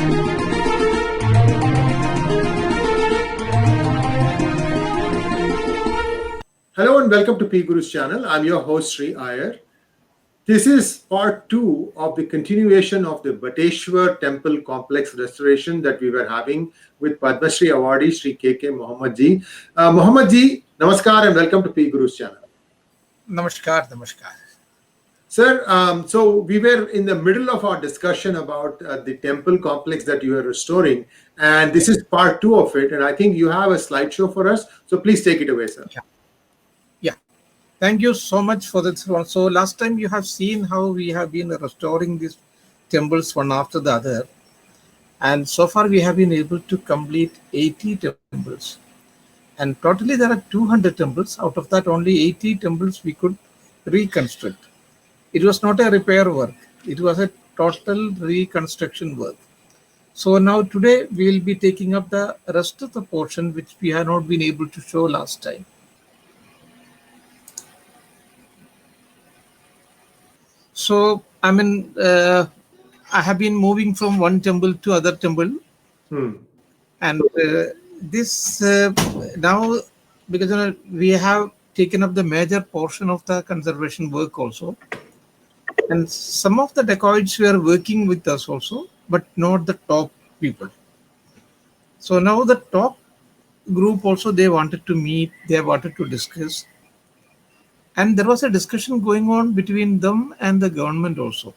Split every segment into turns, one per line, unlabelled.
Hello and welcome to P Guru's channel. I'm your host Sri Iyer. This is part 2 of the continuation of the Bateshwar Temple Complex restoration that we were having with Padma Shri awardee Sri KK Mohammed ji. Mohammed ji, namaskar and welcome to P Guru's channel.
Namaskar, namaskar.
Sir, so we were in the middle of our discussion about the temple complex that you are restoring, and this is part 2 of it, and I think you have a slideshow for us, so please take it away, sir.
Yeah. Thank you so much for this one. So last time you have seen how we have been restoring these temples one after the other, and so far we have been able to complete 80 temples, and totally there are 200 temples. Out of that, only 80 temples we could reconstruct. It was not a repair work. It was a total reconstruction work. So now today we will be taking up the rest of the portion which we have not been able to show last time. So, I mean, I have been moving from one temple to other temple. And this now, because we have taken up the major portion of the conservation work also. And some of the dacoits were working with us also, but not the top people. So now the top group also, they wanted to meet, they wanted to discuss. And there was a discussion going on between them and the government also.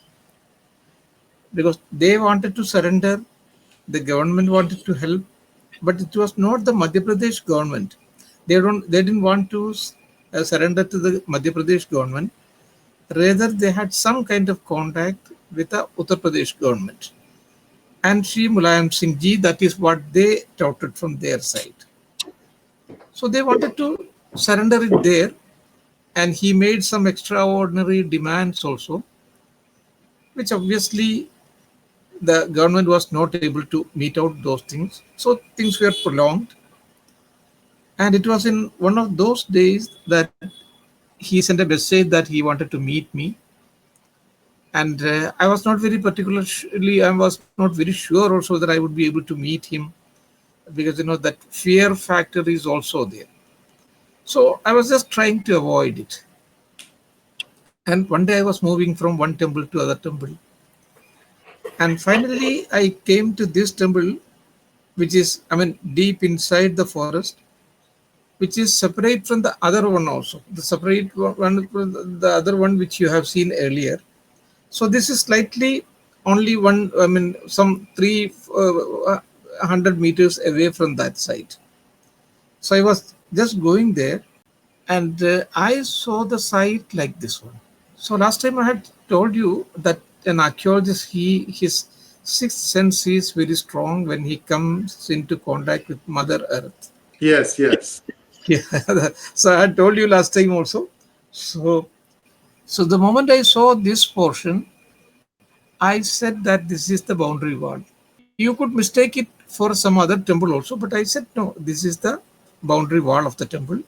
Because they wanted to surrender, the government wanted to help, but it was not the Madhya Pradesh government. They didn't want to surrender to the Madhya Pradesh government. Rather, they had some kind of contact with the Uttar Pradesh government. And Sri Mulayam Singh Ji, that is what they touted from their side. So they wanted to surrender it there. And he made some extraordinary demands also, which obviously the government was not able to meet out those things. So things were prolonged. And it was in one of those days that he sent a message that he wanted to meet me. And I was not very I was not very sure also that I would be able to meet him, because that fear factor is also there. So I was just trying to avoid it. And one day I was moving from one temple to other temple. And finally I came to this temple, which is, deep inside the forest, which is separate from the other one also. The separate one, the other one which you have seen earlier. So this is slightly only some 300 meters away from that site. So I was just going there, and I saw the site like this one. So last time I had told you that an archaeologist, his sixth sense is very strong when he comes into contact with Mother Earth.
Yes.
Yeah. So I had told you last time also. So the moment I saw this portion, I said that this is the boundary wall. You could mistake it for some other temple also, but I said no, this is the boundary wall of the temple.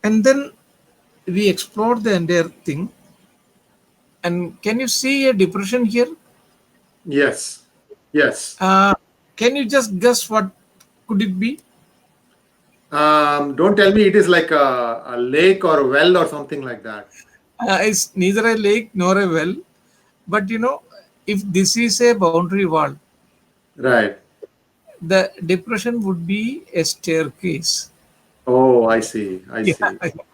And then we explored the entire thing. And can you see a depression here?
Yes.
Can you just guess what could it be?
Don't tell me it is like a lake or a well or something like that.
It's neither a lake nor a well. But if this is a boundary wall,
right,
the depression would be a staircase.
Oh, I see.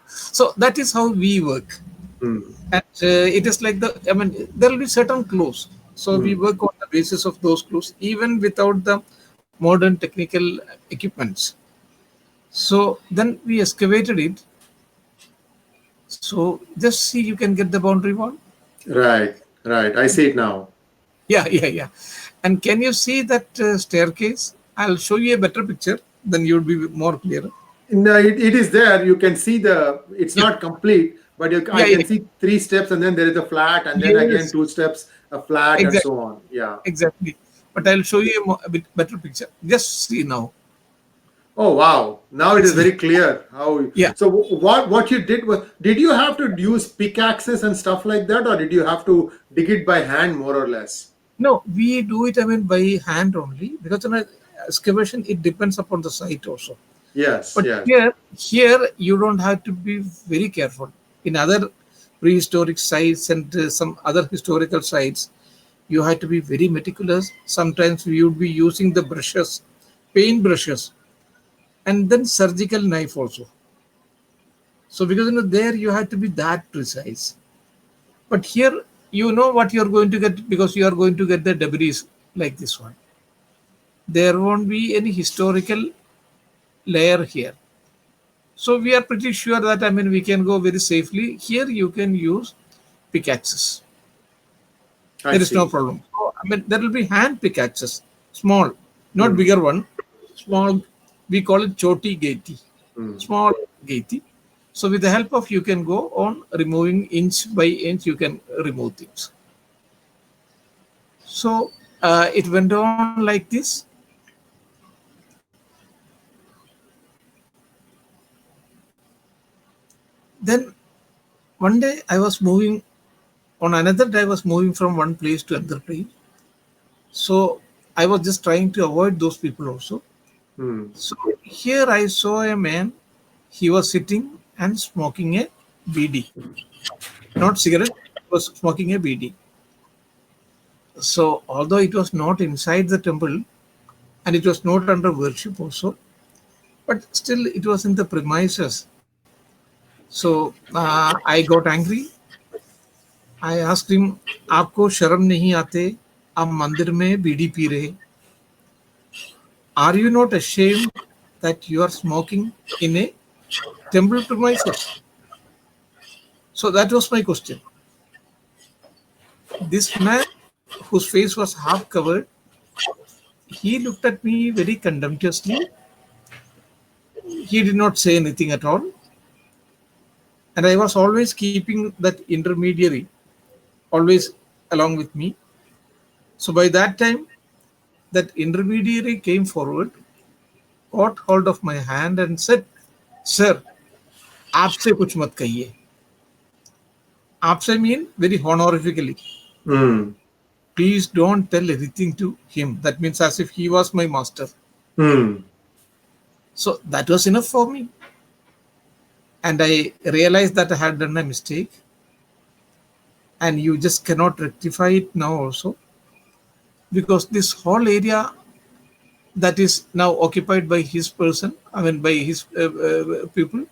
So that is how we work. And it is like there will be certain clues. So we work on the basis of those clues, even without the modern technical equipments. So then we excavated it. So just see, you can get the boundary wall.
Right. I see it now.
Yeah. And can you see that staircase? I'll show you a better picture, then you'll be more clear.
No, it is there. You can see it's not complete, but I can see 3 steps, and then there is a flat, and then again 2 steps, a flat, and so on. Yeah.
Exactly. But I'll show you a bit better picture. Just see now.
Oh, wow. Now it is very clear. So what you did was, did you have to use pickaxes and stuff like that, or did you have to dig it by hand more or less?
No, we do it, I mean, by hand only, because in excavation it depends upon the site also.
Yes,
But
yes.
here you don't have to be very careful. In other prehistoric sites and some other historical sites, you have to be very meticulous. Sometimes we would be using the brushes, paint brushes, and then surgical knife also. So because there you have to be that precise. But here you know what you're going to get, because you are going to get the debris like this one. There won't be any historical layer here. So we are pretty sure that, I mean, we can go very safely. Here you can use pickaxes.
I
There is no
see.
problem. So, I mean, there will be hand pickaxes, small, not
Hmm.
bigger one, small. We call it choti gati,
Hmm.
small gati. So with the help of, you can go on removing inch by inch. You can remove things. So it went on like this. Then one day I was moving. On another day, I was moving from one place to another place. So I was just trying to avoid those people also.
Hmm.
So here I saw a man. He was sitting and smoking a BD, not cigarette. He was smoking a BD. So although it was not inside the temple and it was not under worship also, but still it was in the premises. So I got angry. I asked him, "आपको शर्म नहीं आते? आप मंदिर में बीड़ी P रहे? Are you not ashamed that you are smoking in a temple premises?" So that was my question. This man, whose face was half covered, he looked at me very contemptuously. He did not say anything at all. And I was always keeping that intermediary always along with me. So by that time, that intermediary came forward, caught hold of my hand and said, "Sir, आपसे कुछ मत कहिए." आपसे mean very honorifically.
Hmm.
Please don't tell anything to him. That means as if he was my master.
Hmm.
So that was enough for me. And I realized that I had done a mistake. And you just cannot rectify it now also. Because this whole area that is now occupied by his person, I mean by his people,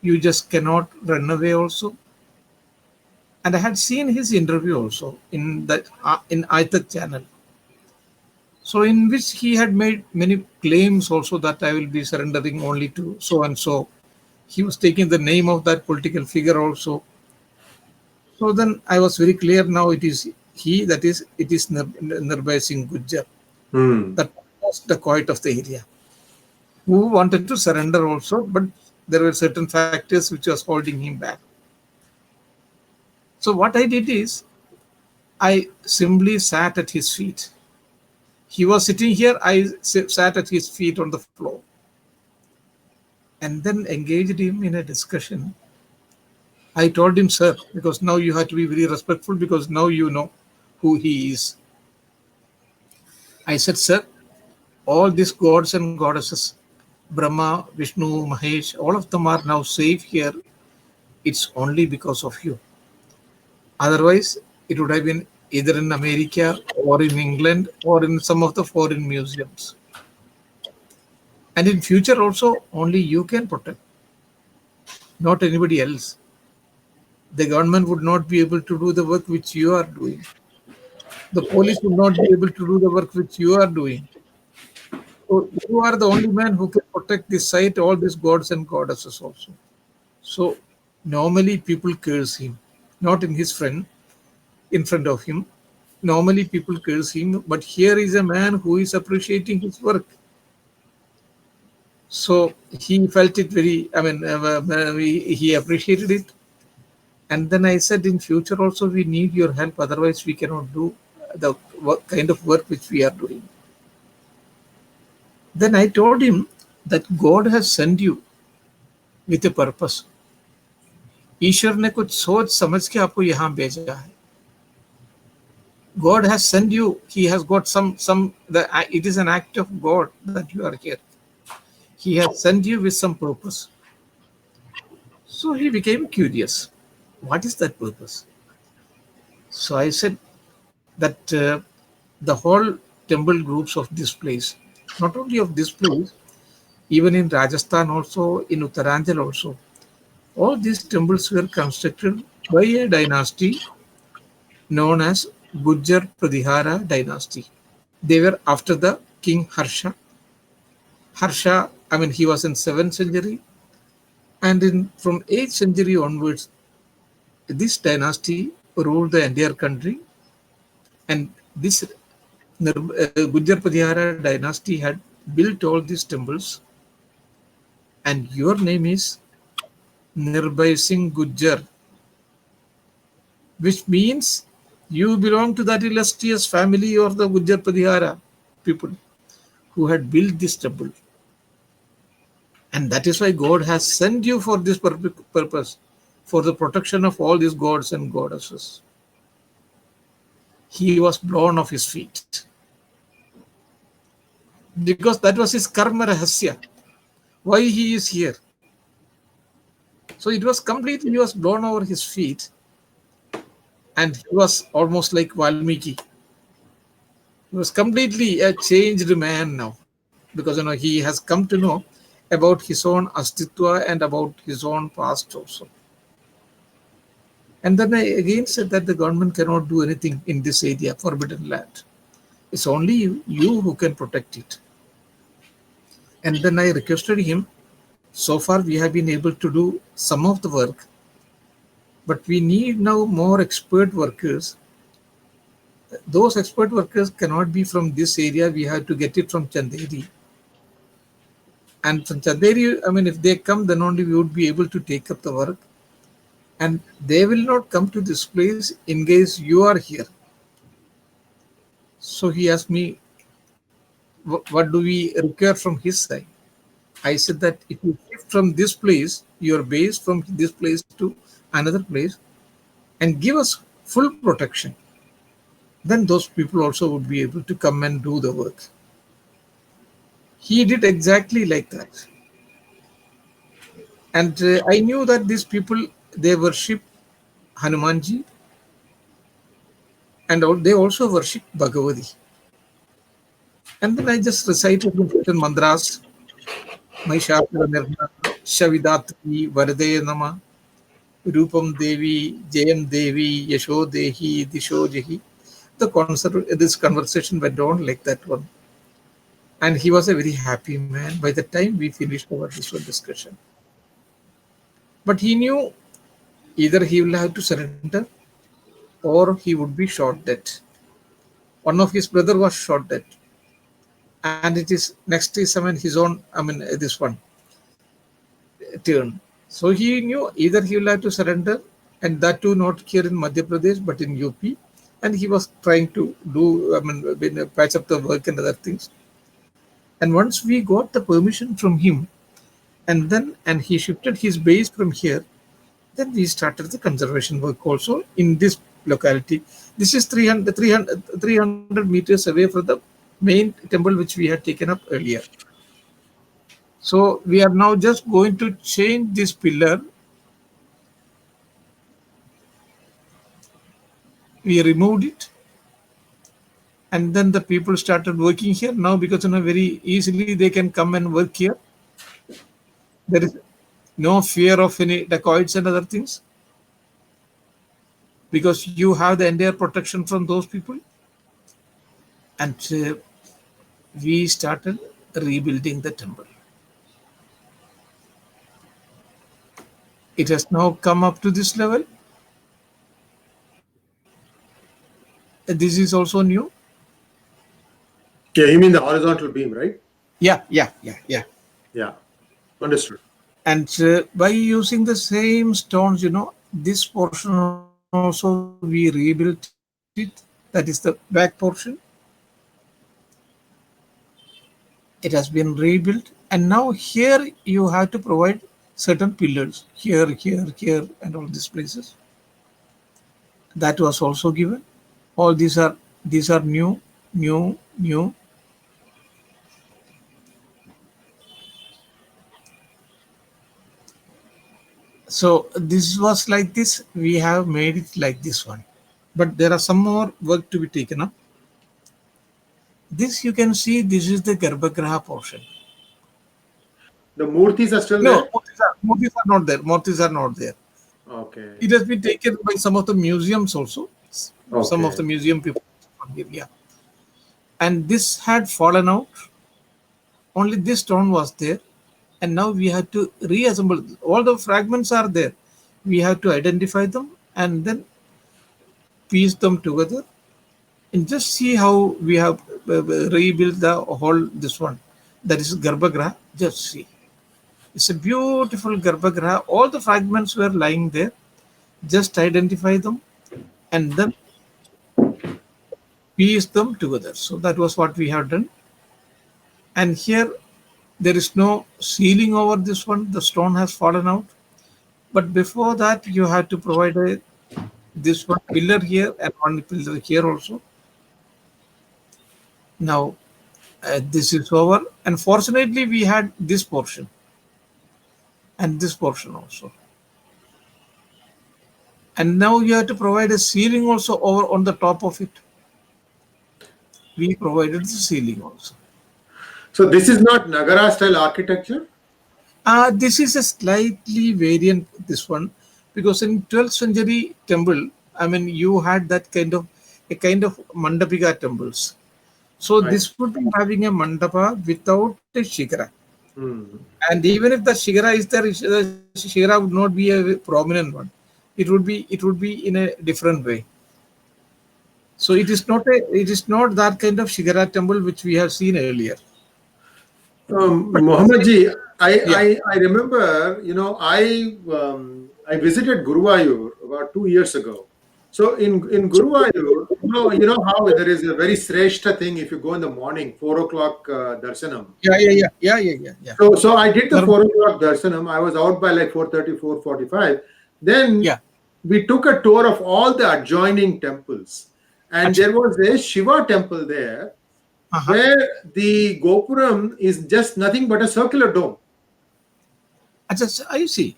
you just cannot run away also. And I had seen his interview also in that in Aitak channel. So in which he had made many claims also that I will be surrendering only to so and so. He was taking the name of that political figure also. So then I was very clear now it is he, that is, it is Nirbhay Singh Gujjar,
Hmm.
that was the dacoit of the area, who wanted to surrender also, but there were certain factors which was holding him back. So what I did is I simply sat at his feet. He was sitting here, I sat at his feet on the floor and then engaged him in a discussion. I told him, "Sir, because now you have to be very respectful because now you know who he is." I said, "Sir, all these gods and goddesses, Brahma, Vishnu, Mahesh, all of them are now safe here. It's only because of you. Otherwise, it would have been either in America or in England or in some of the foreign museums. And in future also, only you can protect, not anybody else. The government would not be able to do the work which you are doing. The police would not be able to do the work which you are doing. So you are the only man who can protect this site, all these gods and goddesses also." So normally people curse him, not in his friend, in front of him. Normally people curse him, but here is a man who is appreciating his work. So he felt it very, I mean, he appreciated it. And then I said, in future also we need your help, otherwise we cannot do the kind of work which we are doing. Then I told him that God has sent you with a purpose. ईश्वर ने कुछ सोच समझ के आपको यहाँ भेजा है. God has sent you. He has got it is an act of God that you are here. He has sent you with some purpose. So he became curious. What is that purpose? So I said that the whole temple groups of this place, not only of this place, even in Rajasthan also, in Uttaranchal also, all these temples were constructed by a dynasty known as Gujjar Pradihara dynasty. They were after the King Harsha. Harsha, I mean, he was in 7th century, and from 8th century onwards, this dynasty ruled the entire country, and this Gujjar Pradihara dynasty had built all these temples, and your name is Nirbhay Singh Gujjar, which means you belong to that illustrious family of the Gujjar Pradihara people who had built this temple. And that is why God has sent you for this purpose, for the protection of all these gods and goddesses. He was blown off his feet. Because that was his karma rahasya, why he is here. So it was completely, he was blown over his feet, and he was almost like Valmiki. He was completely a changed man now, because he has come to know about his own astitva and about his own past also. And then I again said that the government cannot do anything in this area, forbidden land. It's only you who can protect it. And then I requested him, so far we have been able to do some of the work, but we need now more expert workers. Those expert workers cannot be from this area, we have to get it from Chanderi. And from Chanderi, I mean, if they come, then only we would be able to take up the work. And they will not come to this place in case you are here. So he asked me, what do we require from his side? I said that if you shift from this place, your base from this place to another place, and give us full protection, then those people also would be able to come and do the work. He did exactly like that. And I knew that these people, they worship Hanumanji, and they also worship Bhagavati. And then I just recited certain mantras, Mahishasura Nirmana, Shavidatri, Varadaya Nama, Rupam Devi, Jayam Devi, Yasho Dehi, Disho Jehi. This conversation went on like that one. And he was a very happy man by the time we finished our visual discussion. But he knew either he will have to surrender or he would be shot dead. One of his brother was shot dead. And it is next is his own, this one turn. So he knew either he will have to surrender, and that too not here in Madhya Pradesh but in UP. And he was trying to do, patch up the work and other things. And once we got the permission from him, and he shifted his base from here, then we started the conservation work also in this locality. This is 300 meters away from the main temple which we had taken up earlier. So we are now just going to change this pillar. We removed it, and then the people started working here now, because very easily they can come and work here. There is no fear of any dacoits and other things, because you have the entire protection from those people. And we started rebuilding the temple. It has now come up to this level. This is also new.
Yeah, you mean the horizontal beam, right?
Yeah.
Yeah, understood.
And by using the same stones, this portion also we rebuilt it. That is the back portion. It has been rebuilt, and now here you have to provide certain pillars here, and all these places. That was also given. All these are These are new. So this was like this. We have made it like this one. But there are some more work to be taken up. This you can see, this is the Garbhagraha portion.
The Murtis are still
No,
there?
Murtis are not there. Murtis are not there.
Okay.
It has been taken by some of the museums also. Some of
Okay.
the museum people. Yeah. And this had fallen out. Only this stone was there. And now we have to reassemble. All the fragments are there. We have to identify them and then piece them together. And just see how we have rebuilt the whole this one. That is Garbhagraha. Just see. It's a beautiful Garbhagraha. All the fragments were lying there. Just identify them and then piece them together. So that was what we have done. And here there is no ceiling over this one. The stone has fallen out. But before that, you have to provide this one pillar here and one pillar here also. Now, this is over. And fortunately, we had this portion and this portion also. And now you have to provide a ceiling also over on the top of it. We provided the ceiling also.
So this is not Nagara style architecture?
This is a slightly variant, this one, because in 12th century temple, I mean, you had that kind of mandapika temples. So
Right.
this would be having a mandapa without a shikara.
Hmm.
And even if the shikara is there, the shikara would not be a prominent one. It would be in a different way. So it is not that kind of shikara temple which we have seen earlier.
Mohammed ji,
Yeah.
I remember, I visited Guruvayur about 2 years ago. So in Guruvayur, you know how there is a very sreshta thing if you go in the morning, 4 o'clock darshanam.
Yeah.
So I did the 4 o'clock darshanam. I was out by like 4:30, 4:45. Then
Yeah.
we took a tour of all the adjoining temples. And there was a Shiva temple there, where the Gopuram is just nothing but a circular dome.
I see.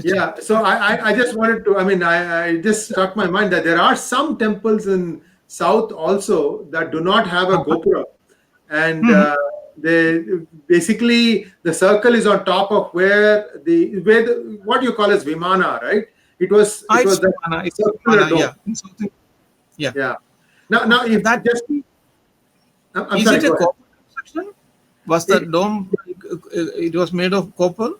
Yeah, so I just wanted to, I just struck my mind that there are some temples in South also that do not have a Gopura. And they basically, the circle is on top of where what you call as Vimana, right? It was that circular dome. Yeah. Now if
that
just I'm
is
sorry,
it a
go ahead.
copper construction? Was the dome? It was made of copper.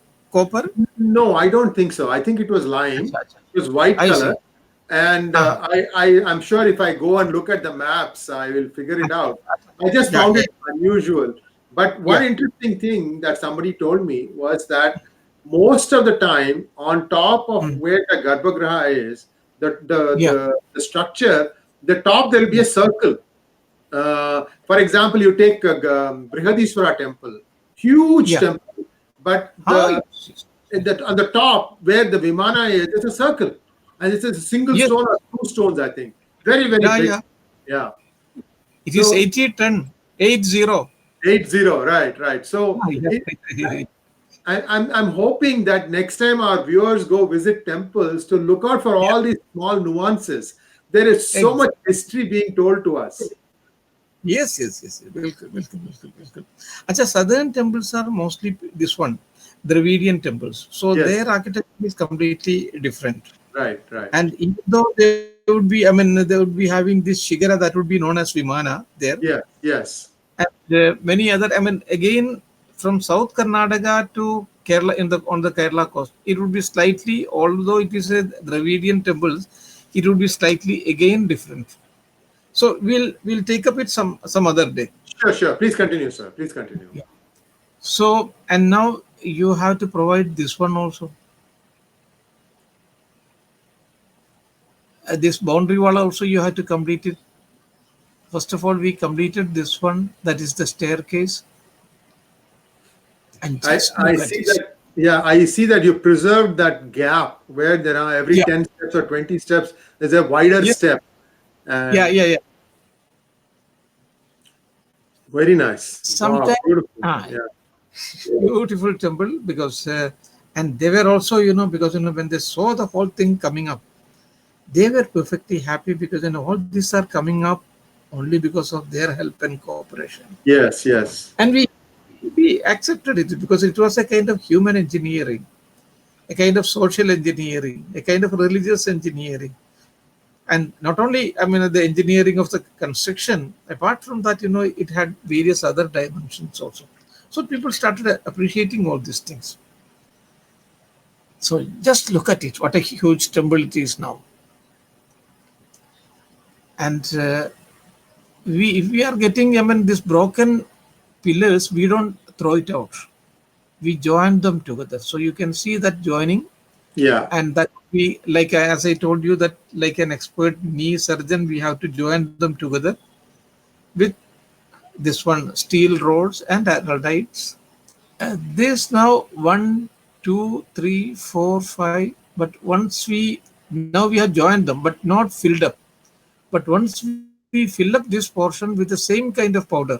No, I don't think so. I think it was lime. It was white color. And I'm sure if I go and look at the maps, I will figure it out. I just found it unusual. But one interesting thing that somebody told me was that most of the time, on top of where the Garbhagraha is, the structure, the top there will be a circle. For example, you take Brihadishwara temple, huge temple, but on the top where the Vimana is, it's a circle, and it's a single stone or two stones, I think. Very, very big. Yeah.
It is 80-10, 80.
80, right. So I'm hoping that next time our viewers go visit temples to look out for all these small nuances. There is so much history being told to us.
Yes. Welcome. Achha, southern temples are mostly this one, Dravidian temples. So their architecture is completely different.
Right.
And even though they would be having this shikara that would be known as Vimana there.
Yes.
And many other, again, from South Karnataka to Kerala on the Kerala coast, it would be slightly, although it is a Dravidian temples, it would be slightly again different. So we'll take up it some other day.
Sure. Please continue, sir. Please continue.
Yeah. So, and now you have to provide this one also. This boundary wall also you have to complete it. First of all, we completed this one. That is the staircase. And
I see that. Yeah, I see that you preserved that gap where there are every 10 steps or 20 steps, there's a wider step.
Yeah.
Very nice. Wow,
Sometimes,
beautiful.
ah,
Yeah.
beautiful temple because, and they were also, because when they saw the whole thing coming up, they were perfectly happy because all these are coming up only because of their help and cooperation.
Yes, yes.
And we accepted it because it was a kind of human engineering, a kind of social engineering, a kind of religious engineering. And not only, the engineering of the construction, apart from that, it had various other dimensions also. So people started appreciating all these things. So just look at it, what a huge temple it is now. And if we are getting, these broken pillars, we don't throw it out. We join them together. So you can see that joining,
Yeah.
and that we, like as I told you, that like an expert knee surgeon, we have to join them together with this one steel rods and araldites. This now 1, 2, 3, 4, 5. But once now we have joined them, but not filled up. But once we fill up this portion with the same kind of powder,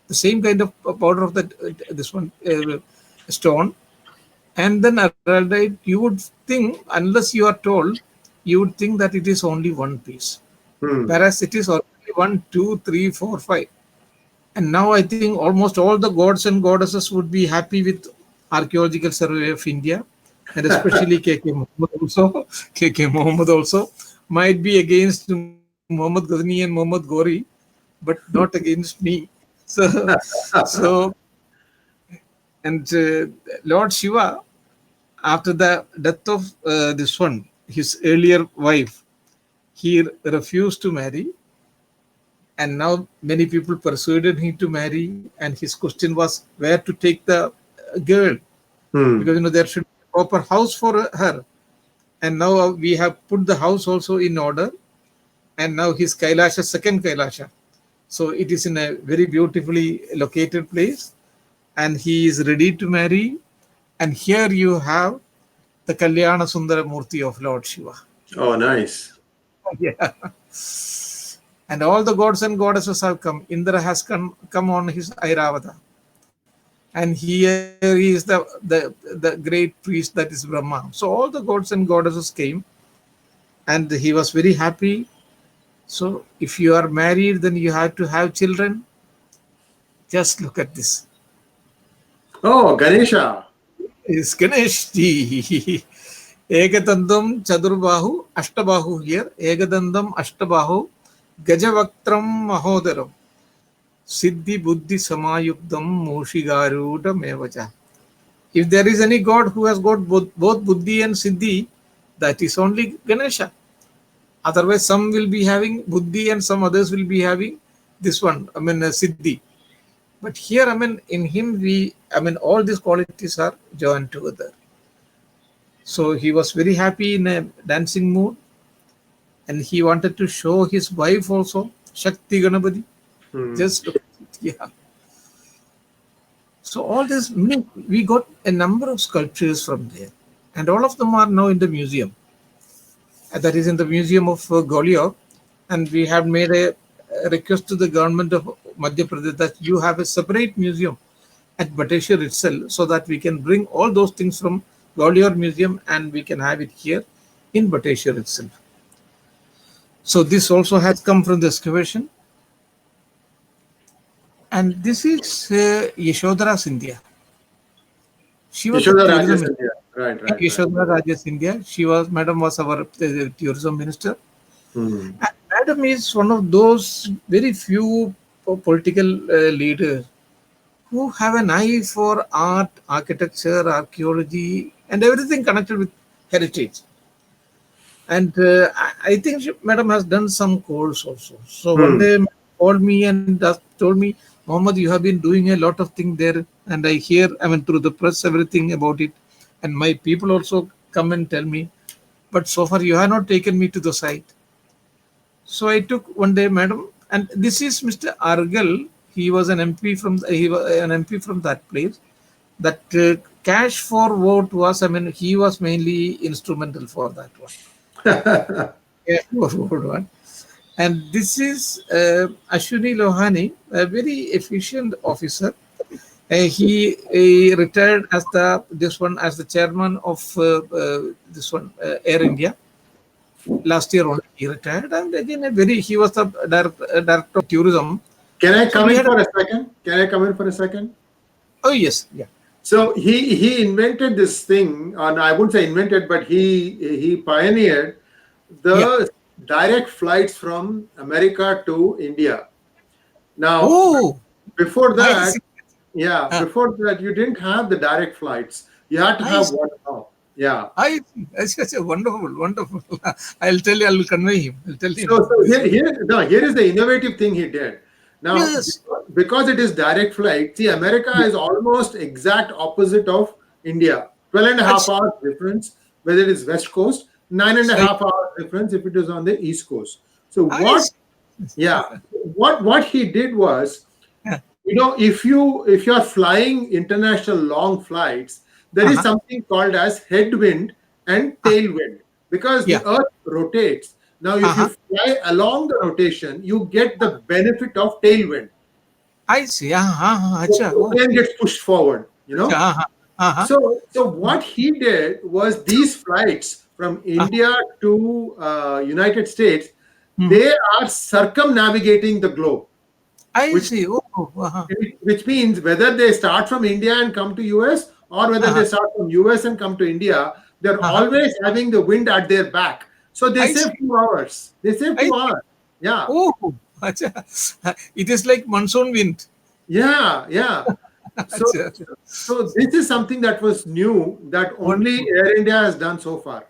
the same kind of powder of that this one stone, and then araldite, you would think, unless you are told, you would think that it is only one piece, whereas it is already 1, 2, 3, 4, 5. And now I think almost all the gods and goddesses would be happy with Archaeological Survey of India, and especially KK Mohammed also. KK Mohammed also might be against Muhammad Ghazni and Muhammad Gori, but not against me. So and Lord Shiva, after the death of this one, his earlier wife, he refused to marry. And now many people persuaded him to marry. And his question was where to take the girl, because there should be a proper house for her. And now we have put the house also in order. And now his Kailasha, second Kailasha. So it is in a very beautifully located place. And he is ready to marry. And here you have the Kalyana Sundara Murti of Lord Shiva.
Oh, nice.
Yeah. And all the gods and goddesses have come. Indra has come on his Airavata. And here is the great priest, that is Brahma. So all the gods and goddesses came. And he was very happy. So if you are married, then you have to have children. Just look at this.
Oh, Ganesha.
Is Ganesh ji. Ekatandam Chadurbahu, Ashtabahu here. Ekadandam Ashtabahu, Gajavaktram Mahodaram. Siddhi Buddhi Samayukdam Moshigaruda Mevaja. If there is any god who has got both Buddhi and Siddhi, that is only Ganesha. Otherwise, some will be having Buddhi and some others will be having this one, Siddhi. But here, in him, all these qualities are joined together. So he was very happy in a dancing mood. And he wanted to show his wife also, Shakti Ganapati. Just look at it. Yeah. So all this, we got a number of sculptures from there. And all of them are now in the museum. That is in the museum of Gwalior. And we have made a request to the government of Madhya Pradesh that you have a separate museum at Bateshwar itself, so that we can bring all those things from Gwalior Museum and we can have it here in Bateshwar itself. So this also has come from the excavation. And this is Yashodhara Scindia. She was
Yashodhara Scindia. Right.
Yashodhara Raja Scindia. Madam was our tourism minister. And Madam is one of those very few political leaders who have an eye for art, architecture, archaeology, and everything connected with heritage. And I think Madam has done some course also. So one day called me and told me, Mohammed, you have been doing a lot of things there. And I hear, through the press, everything about it. And my people also come and tell me. But so far, you have not taken me to the site. So I took one day, Madam. And this is Mr. Argal. He was an MP from that place. That cash for vote was, he was mainly instrumental for that one. Yeah, for vote one. And this is Ashwini Lohani, a very efficient officer. He retired as the chairman of Air India. Last year only he retired, and again he was the director of tourism.
Can I come in for a second? Can I come in for a second?
Oh yes, yeah.
So he invented this thing, and I wouldn't say invented, but he pioneered the direct flights from America to India. Now, before that, before that, you didn't have the direct flights. You had to have one stop. Yeah.
That's such a wonderful. I'll tell you, I will convey him. I'll tell him.
So here is the innovative thing he did. Now, because it is direct flight, see, America is almost exact opposite of India. 12.5 hours difference, whether it is West Coast, 9.5 hours difference if it is on the East Coast. So what he did was, if you are flying international long flights, there is something called as headwind and tailwind, because the Earth rotates. Now, if you fly along the rotation, you get the benefit of tailwind.
I see.
So the plane gets pushed forward, So what he did was, these flights from India to United States, they are circumnavigating the globe. Which means whether they start from India and come to US, or whether they start from US and come to India, they're always having the wind at their back. So they save 2 hours. They save 2 hours. Yeah.
Oh, it is like monsoon wind.
Yeah. So this is something that was new, that only Air India has done so far.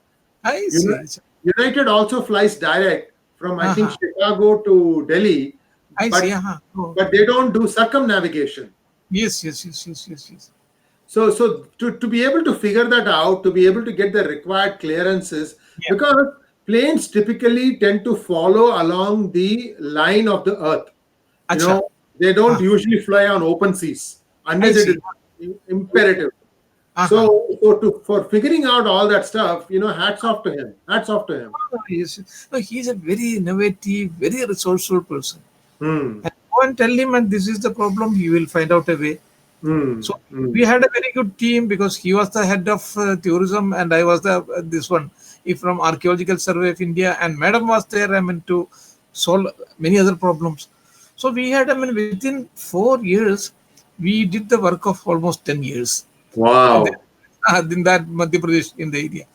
United also flies direct from, I think, Chicago to Delhi. But they don't do circumnavigation.
Yes.
So to be able to figure that out, to be able to get the required clearances, because planes typically tend to follow along the line of the Earth. They don't usually fly on open seas unless it is imperative. So for figuring out all that stuff, hats off to him.
Yes. No, he's a very innovative, very resourceful person. And go and tell him, and this is the problem, he will find out a way. So we had a very good team, because he was the head of tourism, and I was from Archaeological Survey of India, and Madam was there, to solve many other problems. So we had, within 4 years, we did the work of almost 10 years.
Wow.
In that Madhya Pradesh, in the area.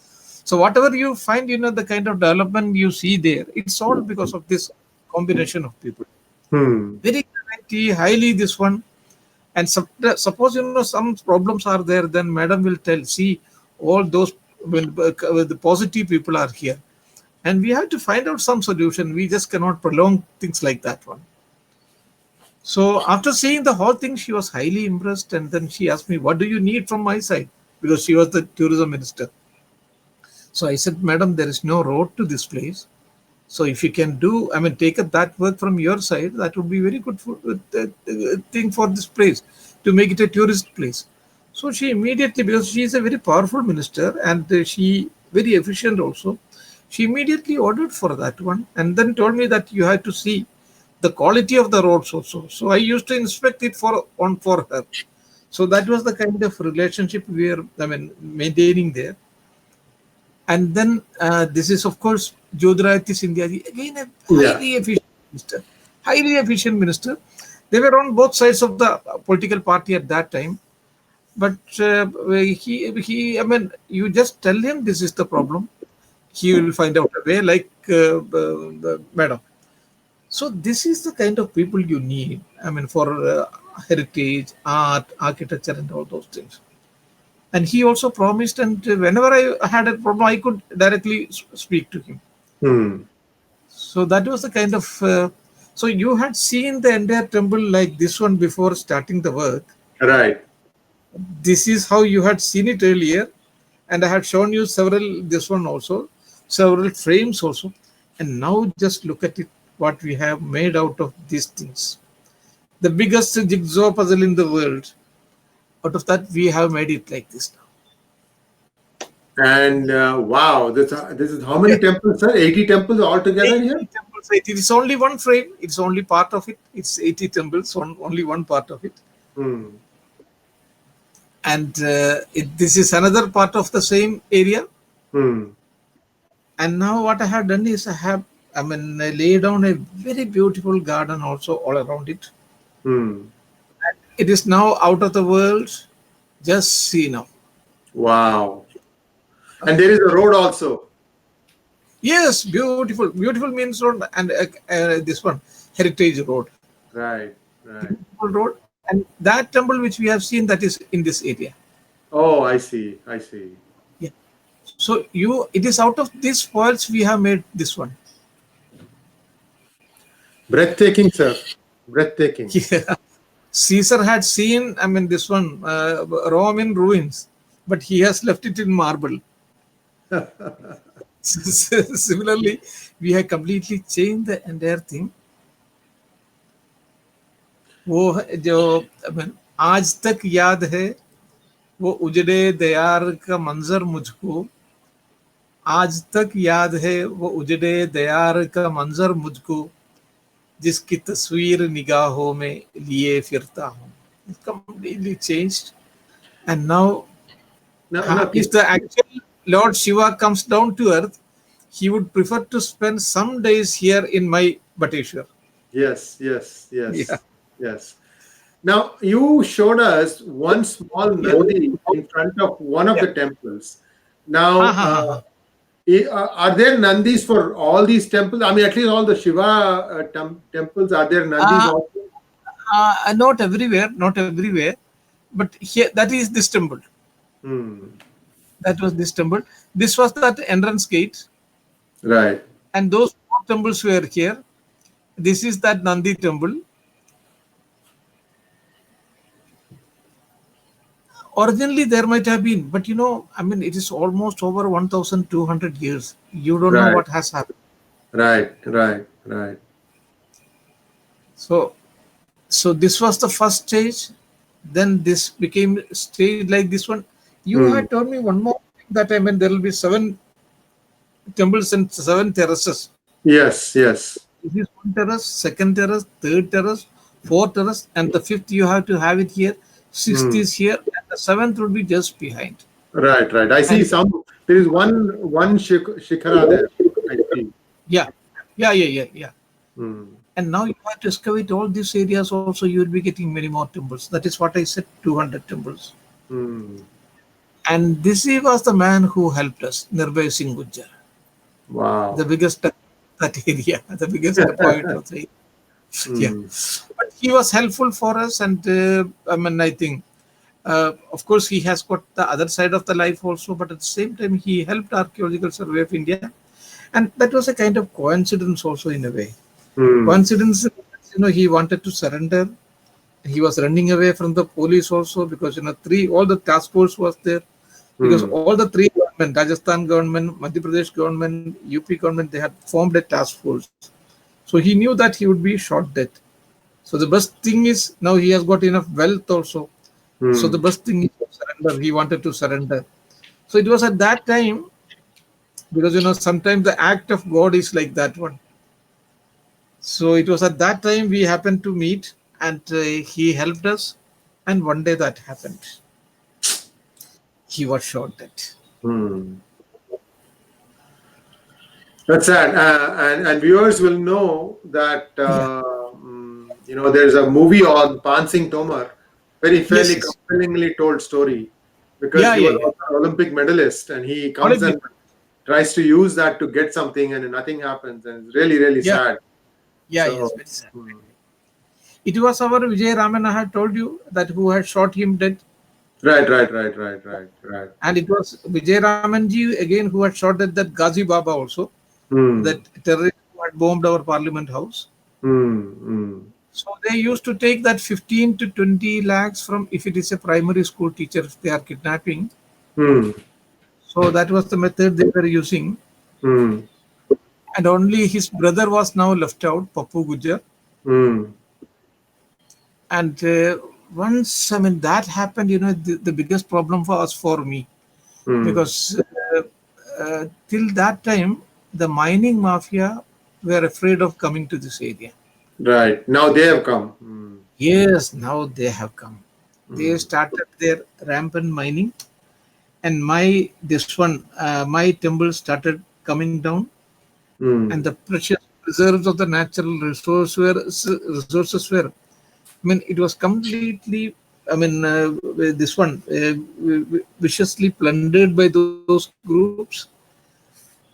So whatever you find, the kind of development you see there, it's all because of this combination of people. Very highly this one. And suppose some problems are there, then Madam will tell, see, all those the positive people are here, and we have to find out some solution. We just cannot prolong things like that one. So after seeing the whole thing, she was highly impressed, and then she asked me, what do you need from my side? Because she was the tourism minister. So I said, Madam, there is no road to this place. So if you can do, take up that work from your side, that would be very good thing for this place, to make it a tourist place. So she immediately, because she is a very powerful minister, and she very efficient also, she immediately ordered for that one, and then told me that you have to see the quality of the roads also. So I used to inspect it for her. So that was the kind of relationship we are maintaining there. And then this is, of course, Jyotiradityya Scindia, again a highly efficient minister. They were on both sides of the political party at that time. But you just tell him this is the problem, he will find out a way, like Madam. So this is the kind of people you need, for heritage, art, architecture, and all those things. And he also promised, and whenever I had a problem, I could directly speak to him. So that was the kind of... so you had seen the entire temple like this one before starting the work.
Right.
This is how you had seen it earlier. And I had shown you several frames also. And now just look at it, what we have made out of these things. The biggest jigsaw puzzle in the world. Out of that, we have made it like this now.
And wow, this is how many temples, sir? 80 temples altogether here?
80 temples. It is only one frame. It's only part of it. It's 80 temples, only one part of it.
Hmm.
And this is another part of the same area.
Hmm.
And now what I have done is I laid down a very beautiful garden also all around it.
Hmm.
It is now out of the world. Just see now.
Wow. And there is a road also.
Yes, beautiful. Beautiful means road, and this one, Heritage Road.
Right.
Beautiful road. And that temple which we have seen, that is in this area.
Oh, I see.
Yeah. So it is out of these spoils we have made this one.
Breathtaking, sir. Breathtaking.
Yeah. Caesar had seen, this one, Rome in ruins, but he has left it in marble. Similarly, we have completely changed the entire thing. वो जो आज तक याद है वो उजड़े दयार का मंजर मुझको, आज तक याद है वो उजड़े दयार का मंजर मुझको, जिसकी तस्वीर निगाहों में लिए फिरता हूँ. It's completely changed. And now if the actual Lord Shiva comes down to earth, he would prefer to spend some days here in my Bateshwar.
Yes. Now, you showed us one small Nandi in front of one of the temples. Now, are there Nandis for all these temples? At least all the Shiva temples, are there Nandis also?
Not everywhere, but here, that is this temple. That was this temple. This was that entrance gate.
Right.
And those four temples were here. This is that Nandi temple. Originally, there might have been, but it is almost over 1,200 years. You don't know what has happened.
Right.
So this was the first stage. Then this became stage like this one. You had told me one more thing that there will be 7 temples and 7 terraces.
Yes.
This is one terrace, second terrace, third terrace, fourth terrace, and the fifth you have to have it here. Sixth is here, and the 7th will be just behind.
Right. I see there is one shikhara there, I see.
Yeah. And now you have to excavate all these areas also, you will be getting many more temples. That is what I said, 200 temples. And this was the man who helped us, Nirbhay Singh Gujjar.
Wow.
The biggest that area, the biggest point of the yeah. But he was helpful for us, and I think, of course, he has got the other side of the life also, but at the same time, he helped Archaeological Survey of India. And that was a kind of coincidence also in a way. Coincidence, he wanted to surrender. He was running away from the police also because, all the task force was there. Because all the 3 government, Rajasthan government, Madhya Pradesh government, UP government, they had formed a task force. So he knew that he would be shot dead. So the best thing is, now he has got enough wealth also. So the best thing is to surrender. He wanted to surrender. So it was at that time, because, sometimes the act of God is like that one. So it was at that time we happened to meet, and he helped us. And one day that happened. He was shot dead.
That's sad. And viewers will know that, there's a movie on Pan Singh Tomar, fairly compellingly told story, because he was also an Olympic medalist, and he comes and tries to use that to get something, and nothing happens. And it's really, really sad.
Yeah, yes, very sad. It was our Vijay Raman, I had told you, that who had shot him dead.
Right.
And it was Vijay Ramanji again who had shot at that Ghazi Baba also, that terrorist who had bombed our Parliament House. So they used to take that 15 to 20 lakhs from, if it is a primary school teacher, if they are kidnapping. So that was the method they were using. And only his brother was now left out, Pappu Gujjar. And once, that happened, the biggest problem was for me. Because till that time, the mining mafia were afraid of coming to this area.
Right. Now they have come.
Yes, now they have come. They started their rampant mining, and my temple started coming down, and the precious reserves of the natural resources were. I mean, it was completely. I mean, viciously plundered by those groups.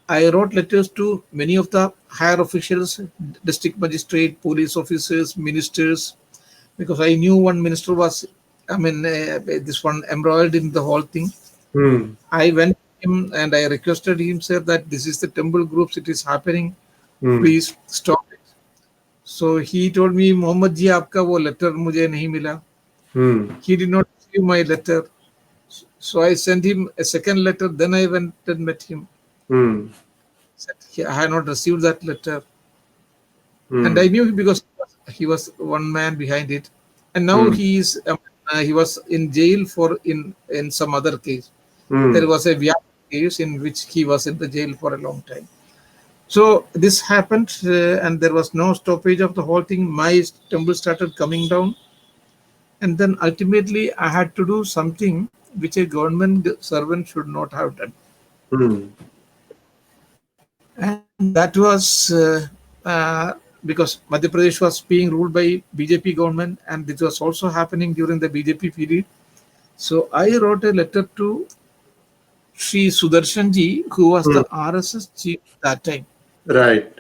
I wrote letters to many of the higher officials, district magistrate, police officers, ministers, because I knew one minister was, this one embroiled in the whole thing. I went to him and I requested him, sir, that this is the temple groups, it is happening. Please stop it. So he told me, Mohammed ji, आपका वो letter मुझे नहीं मिला. He did not receive my letter. So I sent him a second letter. Then I went and met him. Said, I had not received that letter. And I knew because he was one man behind it. And now he was in jail for in some other case. There was a Vyap case in which he was in the jail for a long time. So this happened, and there was no stoppage of the whole thing. My temple started coming down, and then ultimately I had to do something which a government servant should not have done. And that was because Madhya Pradesh was being ruled by BJP government, and this was also happening during the BJP period. So I wrote a letter to Sri Sudarshan ji, who was the RSS chief at that time.
Right.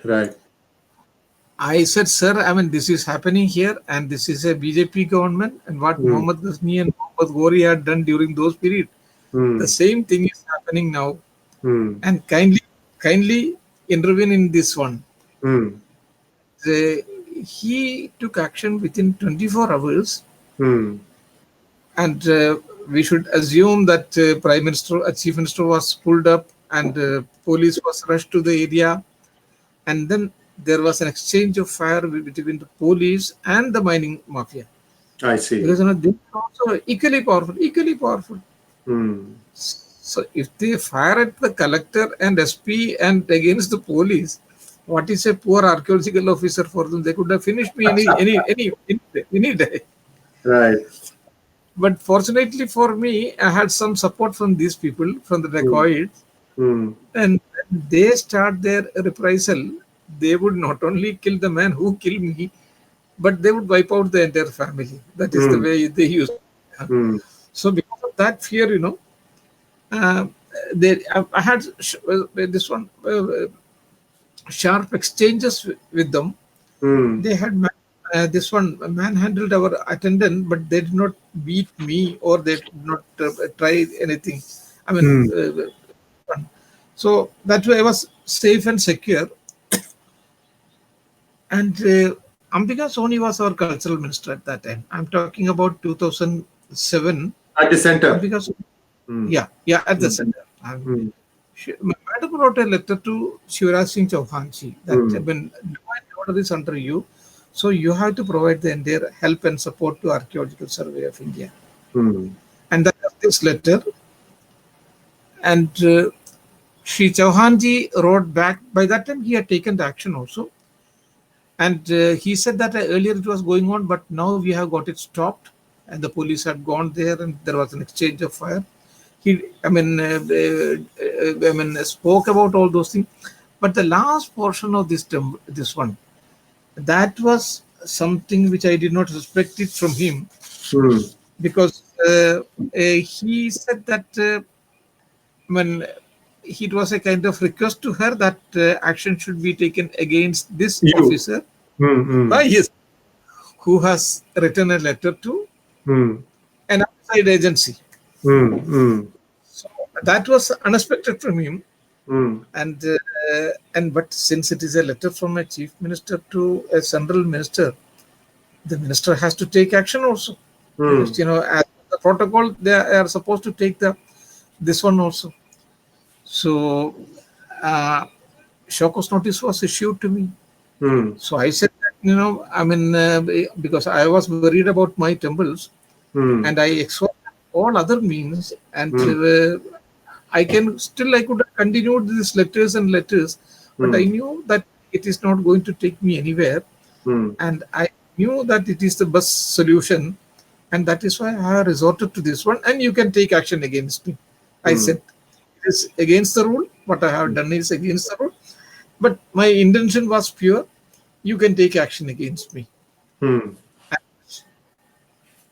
I said, sir, I mean, this is happening here, and this is a BJP government, and what Mohammad Ghazni and Mohammad Ghori had done during those periods, the same thing is happening now. And kindly intervene in this one. He took action within 24 hours, and we should assume that Prime Minister, Chief Minister was pulled up, and police was rushed to the area, and then there was an exchange of fire between the police and the mining mafia.
I see.
Because they are also equally powerful. So if they fire at the collector and SP and against the police, what is a poor archaeological officer for them? They could have finished me any day.
Right.
But fortunately for me, I had some support from these people, from the dacoits, and they start their reprisal. They would not only kill the man who killed me, but they would wipe out the entire family. That is the way they use it. So because of that fear, I had this one sharp exchanges with them. They had this one manhandled our attendant, but they did not beat me or they did not try anything. I mean, so that way I was safe and secure. And Ambika Soni was our cultural minister at that time. I'm talking about 2007.
At the center.
Yeah, at the center. Madam wrote a letter to Shivraj Singh Chauhan ji that when divine order is under you, so you have to provide the entire help and support to Archaeological Survey of India. And that was this letter. And Shri Chauhan ji wrote back. By that time, he had taken the action also. And he said that earlier it was going on, but now we have got it stopped. And the police had gone there and there was an exchange of fire. He, spoke about all those things. But the last portion of this one, that was something which I did not expect it from him. Because he said that it was a kind of request to her that action should be taken against this officer by his, who has written a letter to an outside agency. So that was unexpected from him. But since it is a letter from a chief minister to a central minister, the minister has to take action also. Because, as the protocol, they are supposed to take this one also. So show cause notice was issued to me. So I said that, because I was worried about my temples, and I exhausted all other means, and I could have continued these letters, but I knew that it is not going to take me anywhere. And I knew that it is the best solution, and that is why I have resorted to this one. And you can take action against me. I said, it is against the rule. What I have done is against the rule, but my intention was pure. You can take action against me.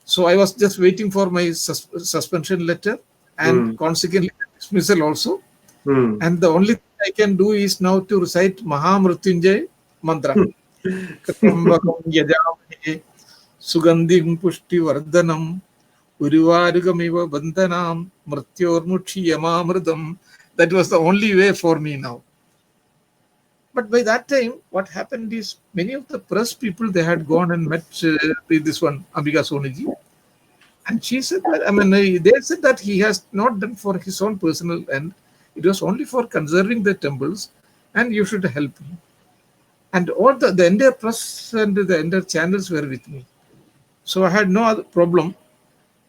So I was just waiting for my suspension letter and consequently dismissal also. And the only thing I can do is now to recite Mahamrutyunjay mantra. Trambakam yajamhe sugandhim pushti vardhanam urivarugamiva bandhanam mrityormukshi yamamridam. That was the only way for me now. But by that time, what happened is many of the press people, they had gone and met this one, Ambika Soniji. And she said that, I mean, they said that he has not done for his own personal end. It was only for conserving the temples, and you should help him. And all the entire press and the entire channels were with me. So I had no other problem.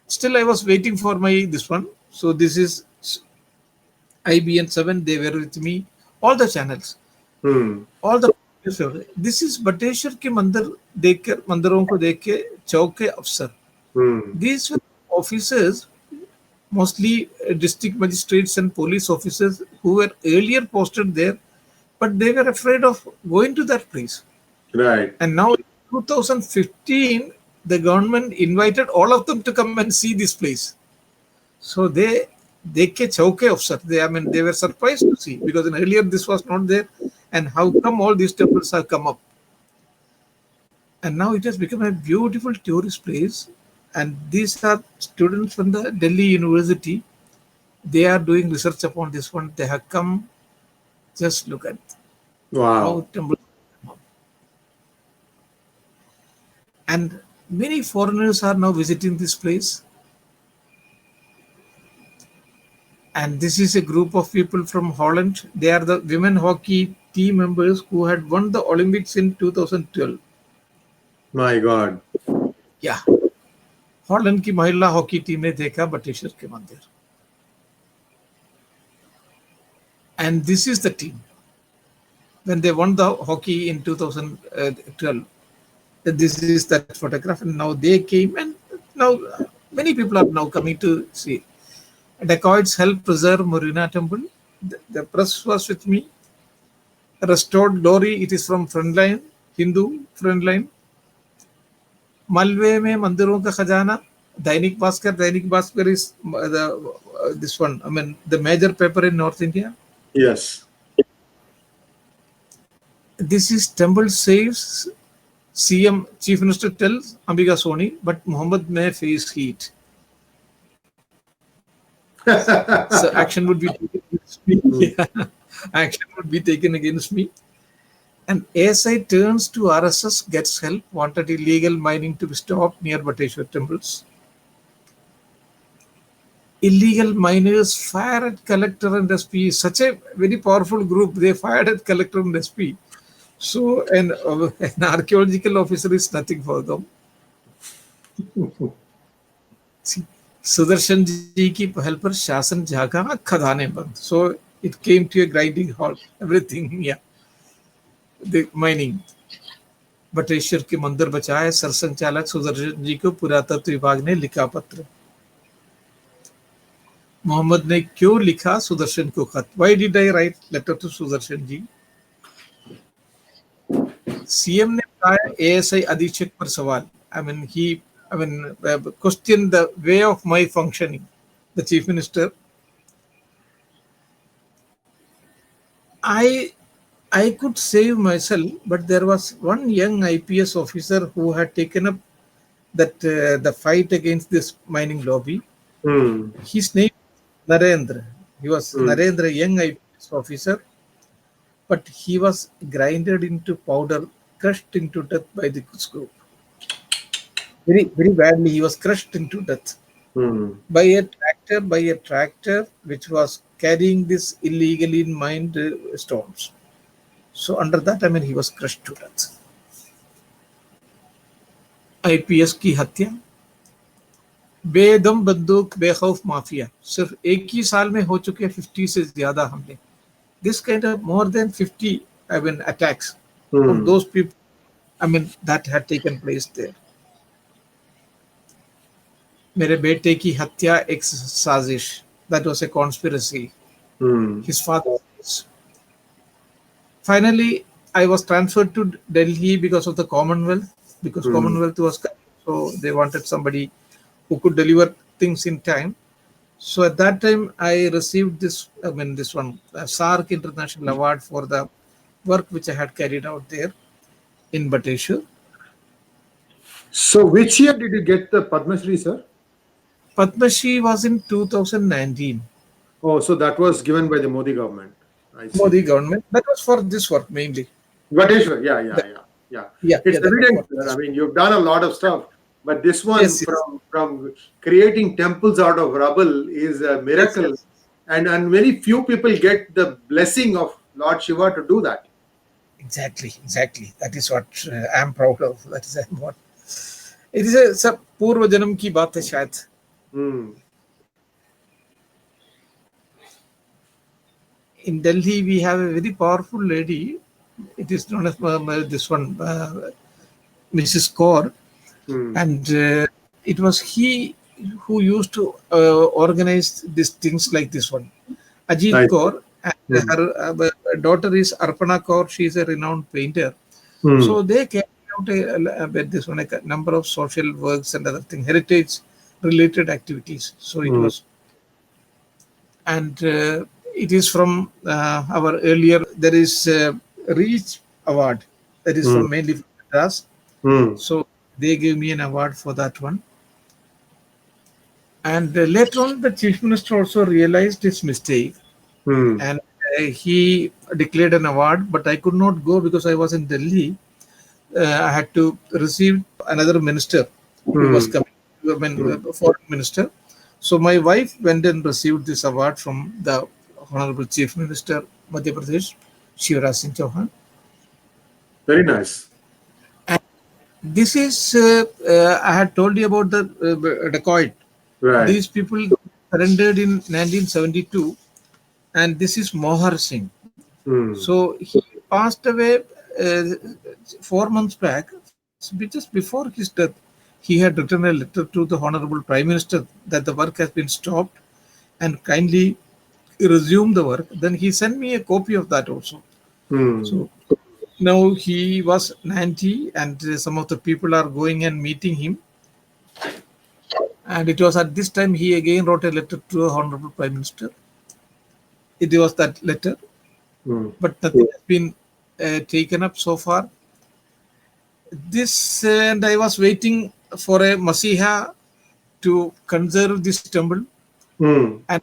Still, I was waiting for this one. So this is IBN7, they were with me. All the channels. All the this is Bateshwar ke mandiron ko dekh ke chowke afsar. These were officers, mostly district magistrates and police officers who were earlier posted there, but they were afraid of going to that place.
Right.
And now in 2015, the government invited all of them to come and see this place. So they ke chowke afsar. They were surprised to see, because earlier this was not there. And how come all these temples have come up? And now it has become a beautiful tourist place. And these are students from the Delhi University. They are doing research upon this one. They have come. Just look at how temples come up. And many foreigners are now visiting this place. And this is a group of people from Holland. They are the women hockey team members who had won the Olympics in 2012.
My God.
Yeah. Holland की महिला hockey team ने देखा बटेश्वर के मंदिर. And this is the team. When they won the hockey in 2012, this is that photograph. And now they came, and now many people are now coming to see. Dacoits helped preserve Marina Temple. The press was with me. Restored glory, it is from Frontline, Hindu Frontline. Malve में मंदिरों का खजाना, Dainik Bhaskar is this one, I mean, the major paper in North India.
Yes.
This is temple saves, CM, Chief Minister tells Ambika Soni, but Muhammad may face heat. So action would be taken against me. Yeah. Action would be taken against me. And ASI turns to RSS, gets help, wanted illegal mining to be stopped near Bateshwar temples. Illegal miners fire at collector and SP. Such a very powerful group. They fired at collector and SP. So an archaeological officer is nothing for them. See, Sudarshan ji ki helper Shasan Jhaga khadane band. So it came to a grinding halt. Everything, yeah. The mining. Bateshwar के मंदिर बचाए, सरसंचालक सुदर्शन जी को पुरातत्व विभाग ने लिखा पत्र. मोहम्मद ने क्यों लिखा सुदर्शन को खत? Why did I write letter to Sudarshan ji? CM ने बताया एएसआई अधीक्षक पर सवाल. I mean, question the way of my functioning. The chief minister. I could save myself, but there was one young IPS officer who had taken up that the fight against this mining lobby. His name is Narendra. He was Narendra, young IPS officer, but he was grinded into powder, crushed into death by the Quds group. Very, very badly, he was crushed into death by a tractor which was carrying this illegally mined stones. So under that, he was crushed to death. IPS की हत्या, बेदम बंदूक बेखौफ mafia, सिर्फ एक ही साल में हो चुके 50 से ज्यादा हमले. This kind of more than 50 attacks of those people, that had taken place there. मेरे बेटे की हत्या एक साजिश, that was a conspiracy. His father. Finally, I was transferred to Delhi because of the Commonwealth, because Commonwealth was coming, so they wanted somebody who could deliver things in time. So at that time, I received this one, SARC International Award for the work which I had carried out there in Bateshwar.
So which year did you get the Padma Shri, sir?
Padma Shri was in 2019.
Oh, so that was given by the Modi government. I see.
Modi government. That was for this work mainly.
Bateshwar, yeah. It's evident, sir. I mean, you've done a lot of stuff, but this one from creating temples out of rubble is a miracle.
Yes.
And very few people get the blessing of Lord Shiva to do that.
Exactly. That is what I'm proud of. That is what it is. A सब पूर्व जन्म की बात है शायद. In Delhi, we have a very powerful lady. It is known as this one, Mrs. Kaur, and it was he who used to organize these things like this one. Ajit Kaur, and her daughter is Arpana Kaur. She is a renowned painter. So they carried out a number of social works and other things, heritage-related activities. So it was, and it is from our earlier. There is Reach Award that is from mainly from Madras. So they gave me an award for that one. And later on, the chief minister also realized his mistake, and he declared an award. But I could not go because I was in Delhi. I had to receive another minister who was coming, foreign minister. So my wife went and received this award from the Honorable Chief Minister Madhya Pradesh, Shivraj Singh Chauhan.
Very nice.
And this is I had told you about the dacoit.
Right.
These people surrendered in 1972, and this is Mohar Singh. So he passed away 4 months back. Just before his death, he had written a letter to the Honorable Prime Minister that the work has been stopped and kindly resume the work. Then he sent me a copy of that also. So now he was 90, and some of the people are going and meeting him. And it was at this time he again wrote a letter to the Honorable Prime Minister. It was that letter, but nothing has been taken up so far. This, and I was waiting for a Masiha to conserve this temple, and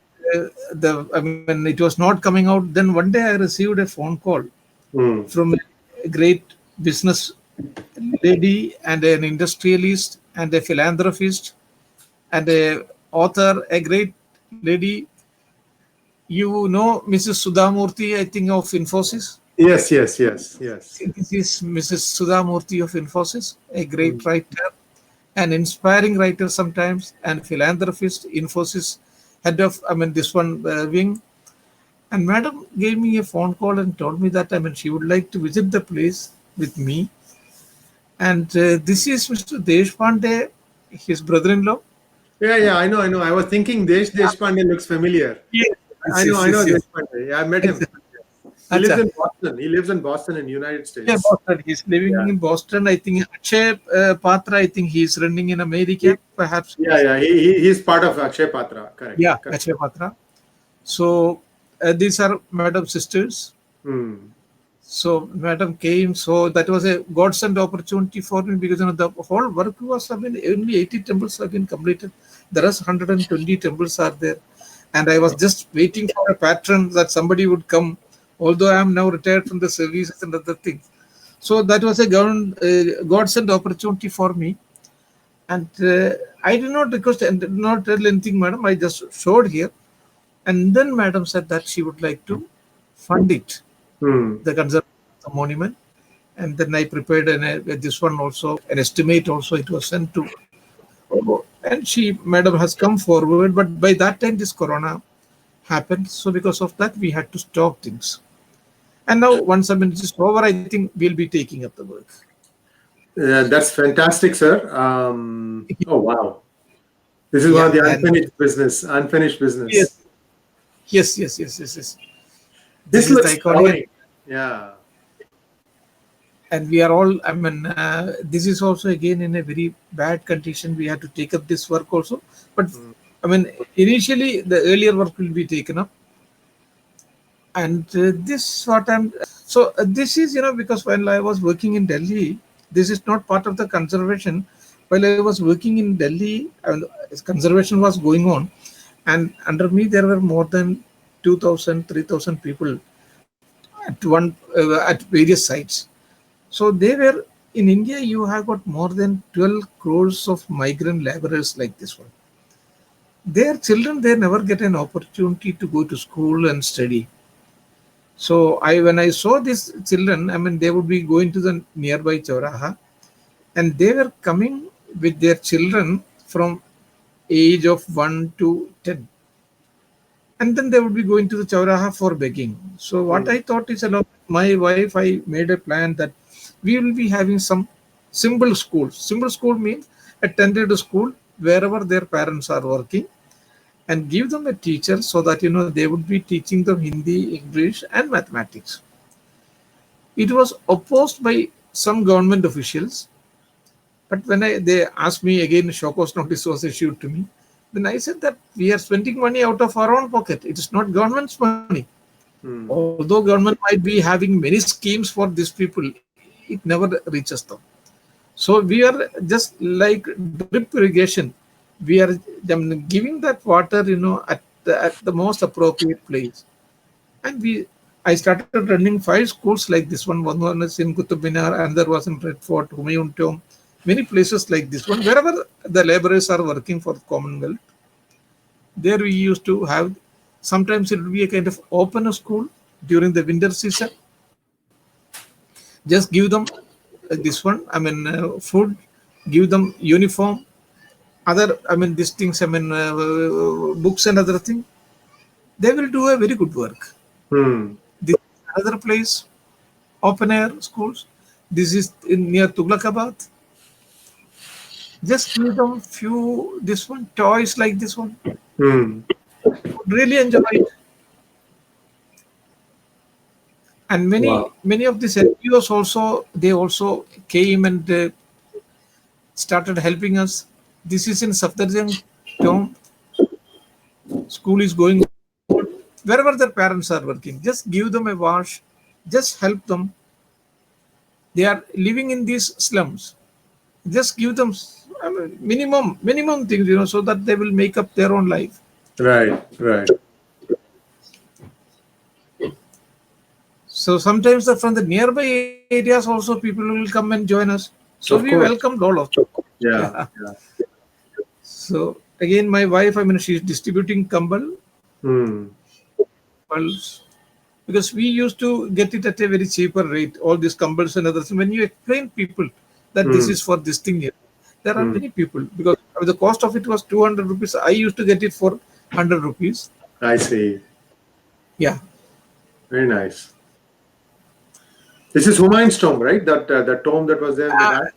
it was not coming out. Then one day I received a phone call from a great business lady and an industrialist and a philanthropist and a author, a great lady. You know Mrs. Sudha Murthy, I think, of Infosys.
Yes.
This is Mrs. Sudha Murthy of Infosys, a great writer, an inspiring writer sometimes, and philanthropist, Infosys head of, this one wing. And madam gave me a phone call and told me that, she would like to visit the place with me. And this is Mr. Deshpande, his brother-in-law.
Yeah, I know. I was thinking Deshpande looks familiar.
Yes.
I know Deshpande. Yeah, I met him. He lives in Boston. He lives in Boston in the United States.
Yeah, Boston. He's living in Boston. I think Akshay Patra, I think he's running in America, perhaps.
Yeah. He's part of Akshay Patra. Correct.
Yeah,
correct.
Akshay Patra. So these are Madam's sisters. So Madam came. So that was a godsend opportunity for me because the whole work was, only 80 temples have been completed. There are 120 temples are there. And I was just waiting for a patron that somebody would come, although I am now retired from the services and other things. So that was a godsend opportunity for me. And I did not request and did not tell anything, madam. I just showed here. And then madam said that she would like to fund it, the conservation of the monument. And then I prepared this one also, an estimate also. It was sent to, and madam has come forward. But by that time, this corona happened. So because of that, we had to stop things. And now once it is over, I think we'll be taking up the work.
That's fantastic, sir. Oh, wow. This is one of the unfinished business.
Yes.
This
is
looks
the iconic.
Yeah.
And we are all, this is also again in a very bad condition. We have to take up this work also. But initially the earlier work will be taken up. And this what I'm, so this is, because when I was working in Delhi, this is not part of the conservation. While I was working in Delhi, conservation was going on. And under me, there were more than 2,000, 3,000 people at various sites. So they were, in India, you have got more than 12 crores of migrant laborers like this one. Their children, they never get an opportunity to go to school and study. So when I saw these children, they would be going to the nearby Chauraha, and they were coming with their children from age of 1 to 10. And then they would be going to the Chauraha for begging. So what I thought is, my wife, I made a plan that we will be having some simple schools. Simple school means attended school wherever their parents are working, and give them a teacher so that they would be teaching them Hindi, English, and mathematics. It was opposed by some government officials, but when they asked me again, show cause notice was issued to me. Then I said that we are spending money out of our own pocket. It is not government's money. Although government might be having many schemes for these people, it never reaches them. So we are just like drip irrigation. We are giving that water, at the most appropriate place. And I started running 5 schools like this one. One was in Qutub Minar, another was in Red Fort, Humayun Tomb, many places like this one. Wherever the laborers are working for the Commonwealth, there we used to have, sometimes it would be a kind of open school during the winter season. Just give them this one, food, give them uniform, other, these things, books and other things. They will do a very good work. This is another place, open air schools. This is near Tughlakabad. Just give them few, this one, toys like this one. Really enjoy it. And many of these NGOs also, they also came and started helping us. This is in Safdarjung Tomb. School is going on. Wherever their parents are working, just give them a wash, just help them. They are living in these slums. Just give them minimum things, so that they will make up their own life.
Right.
So sometimes from the nearby areas also people will come and join us. So we welcomed all of them.
Yeah.
So again, my wife, she's distributing Kambal. Because we used to get it at a very cheaper rate, all these Kambals and others. When you explain people that this is for this thing here, there are many people, because the cost of it was 200 rupees. I used to get it for 100 rupees.
I see.
Yeah.
Very nice. This is Humayun's tomb, right? That tomb that was there in the back?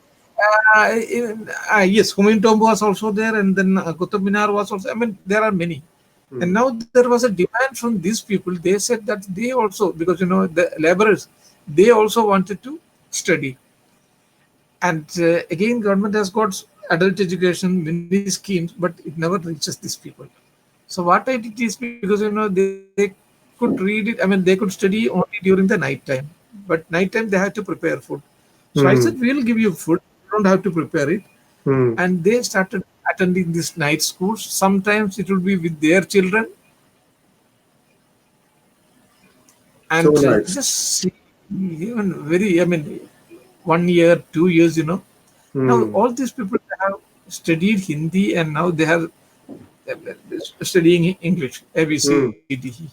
Yes, Humayun Tomb was also there, and then Qutub Minar was also. There are many. And now there was a demand from these people. They said that they also, because the laborers, they also wanted to study. And again, government has got adult education, many schemes, but it never reaches these people. So what I did is, because they could read it. They could study only during the night time. But night time they had to prepare food. So I said, we'll give you food. You don't have to prepare it. And they started attending these night schools. Sometimes it would be with their children. And
So nice.
just see, even very, 1 year, 2 years, Now all these people have studied Hindi, and now they are studying English, ABCD.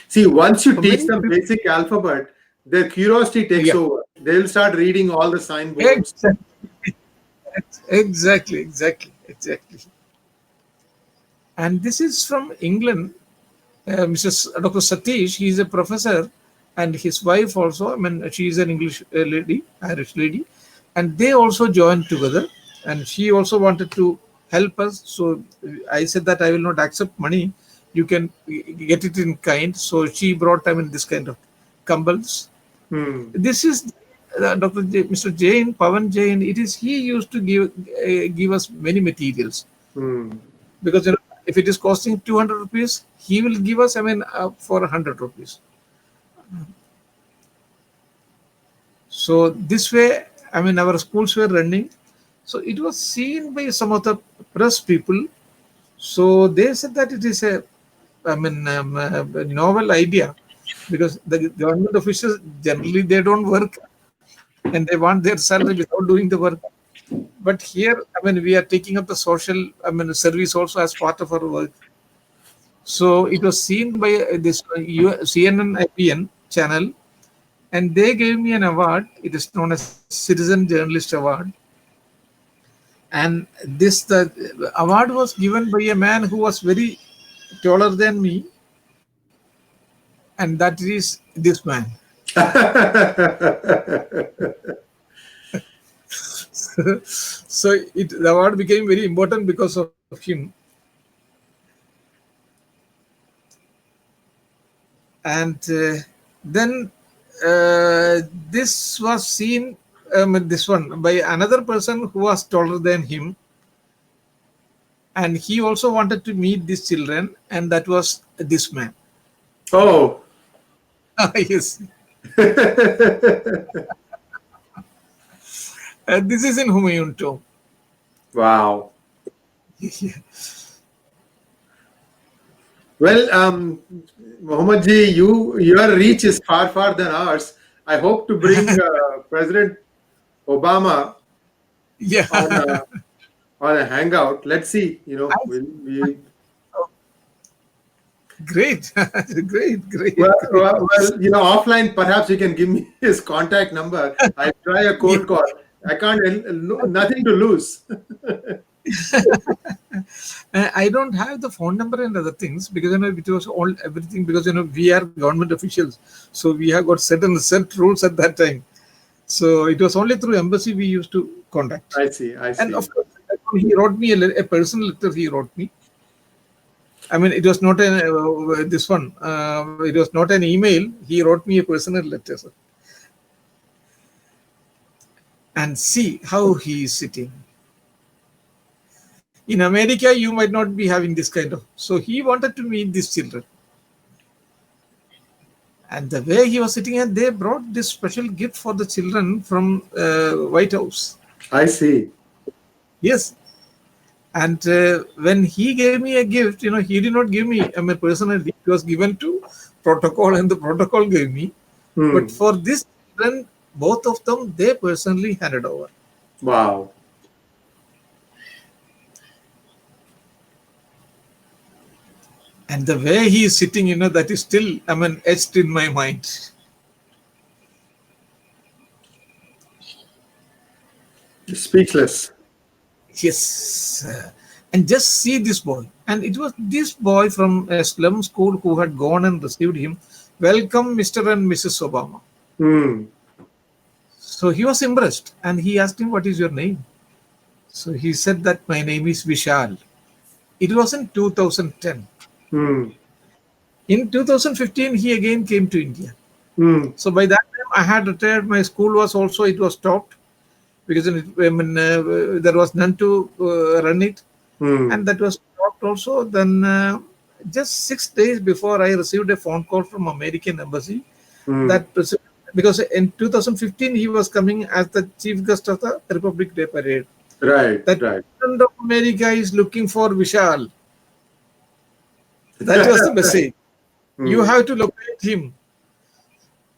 See, once you teach them basic alphabet, their curiosity takes over. They'll start reading all the signboards.
Exactly. And this is from England. Mrs. Dr. Satish, he is a professor, and his wife also, I mean, she is an English lady, Irish lady, and they also joined together. And she also wanted to help us. So I said that I will not accept money. You can get it in kind. So she brought, I mean, this kind of Kumbals. This is Mr. Jain, Pavan Jain. It is he used to give us many materials. Because if it is costing 200 rupees, he will give us, I mean, for 100 rupees. So this way, I mean, our schools were running. So it was seen by some of the press people. So they said that it is a novel idea, because the government officials generally they don't work and they want their salary without doing the work. But here, I mean, we are taking up the social, I mean, service also as part of our work. So it was seen by this CNN IPN channel, and they gave me an award. It is known as Citizen Journalist Award. And the award was given by a man who was very taller than me, and that is this man. So the award became very important because of him. And then this was seen, this one, by another person who was taller than him. And he also wanted to meet these children, and that was this man.
Oh.
Yes. This is in Humayun Tomb.
Wow.
Yeah.
Well, Mohammed ji, your reach is far than ours. I hope to bring President Obama on a hangout. Let's see.
Great. Great.
Well, offline, perhaps you can give me his contact number. I try a cold call. I can't. Nothing to lose.
I don't have the phone number and other things, because it was all everything, because we are government officials, so we have got set rules at that time. So it was only through embassy we used to contact.
I see.
And of course, he wrote me a personal letter. He wrote me. I mean, it was not this one. It was not an email. He wrote me a personal letter. Sir. And see how he is sitting. In America, you might not be having this kind of. So he wanted to meet these children. And the way he was sitting, and they brought this special gift for the children from White House.
I see.
Yes. And when he gave me a gift, he did not give me personally. It was given to protocol, and the protocol gave me. But for this children, both of them, they personally handed over.
Wow.
And the way he is sitting, that is still, etched in my mind.
Speechless.
Yes. And just see this boy. And it was this boy from a slum school who had gone and received him. Welcome, Mr. and Mrs. Obama. So he was impressed, and he asked him, what is your name? So he said that my name is Vishal. It was in 2010. In 2015, he again came to India. So by that time, I had retired. My school was also, it was stopped, because there was none to run it. And that was stopped also. Then just 6 days before, I received a phone call from American Embassy. Because in 2015, he was coming as the chief guest of the Republic Day Parade.
Right.
President of America is looking for Vishal. That was the message. You have to locate him.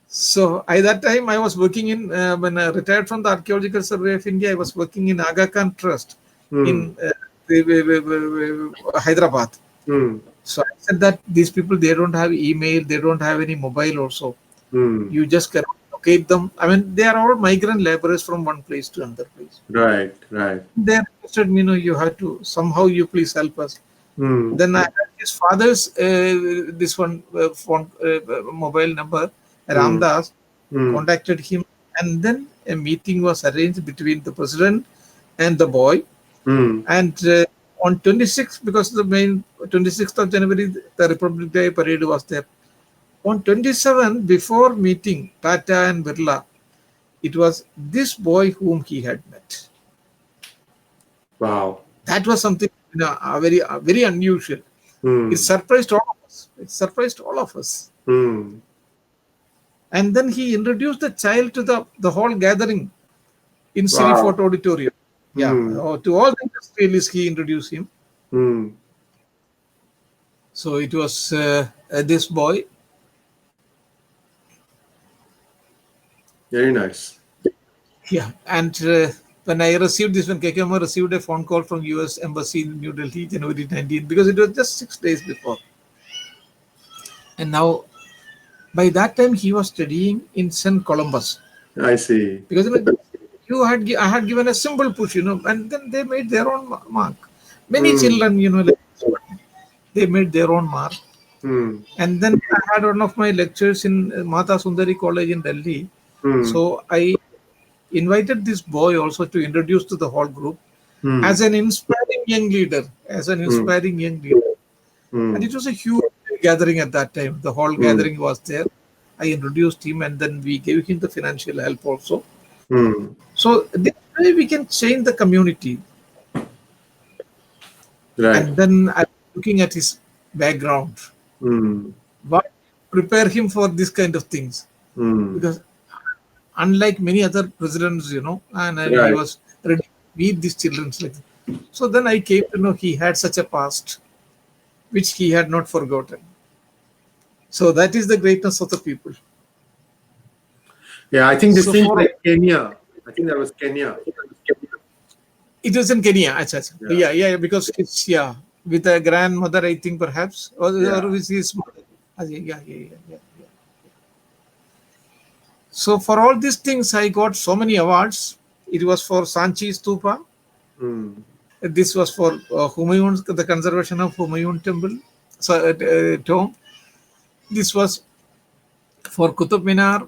So at that time, I was working in, when I retired from the Archaeological Survey of India, I was working in Aga Khan Trust in Hyderabad. So I said that these people, they don't have email, they don't have any mobile also. You just cannot locate them. They are all migrant laborers from one place to another place.
Right.
They requested me, you have to, somehow you please help us. Then I had his father's this one phone mobile number. Ramdas contacted him, and then a meeting was arranged between the president and the boy. And on 26th, because the main 26th of January, the Republic Day parade was there. On 27th, before meeting Tata and Birla, it was this boy whom he had met.
Wow.
That was something very unusual. It surprised all of us. It surprised all of us. And then he introduced the child to the whole gathering in City Fort Auditorium. Yeah, to all the industrialists, he introduced him. So it was this boy.
Very nice.
Yeah, and when I received this, when Kekema received a phone call from US Embassy in New Delhi, January 19th, because it was just 6 days before. And now, by that time, he was studying in St. Columbus.
I see.
Because I had given a simple push, and then they made their own mark. Many children, they made their own mark. And then I had one of my lectures in Mata Sundari College in Delhi. So I invited this boy also to introduce to the whole group as an inspiring young leader, And it was a huge gathering at that time. The whole gathering was there. I introduced him, and then we gave him the financial help also. So this way we can change the community.
Right.
And then I'm looking at his background. What prepare him for this kind of things? Because unlike many other presidents, he was ready to meet these children. So then I came to know he had such a past, which he had not forgotten. So that is the greatness of the people.
Yeah, I think this thing like Kenya. I think that was Kenya.
It was in Kenya. Yeah, because it's with a grandmother, I think perhaps, or with his mother. Yeah. So for all these things, I got so many awards. It was for Sanchi Stupa. This was for Humayun, the conservation of Humayun Temple, tomb. This was for Qutub Minar.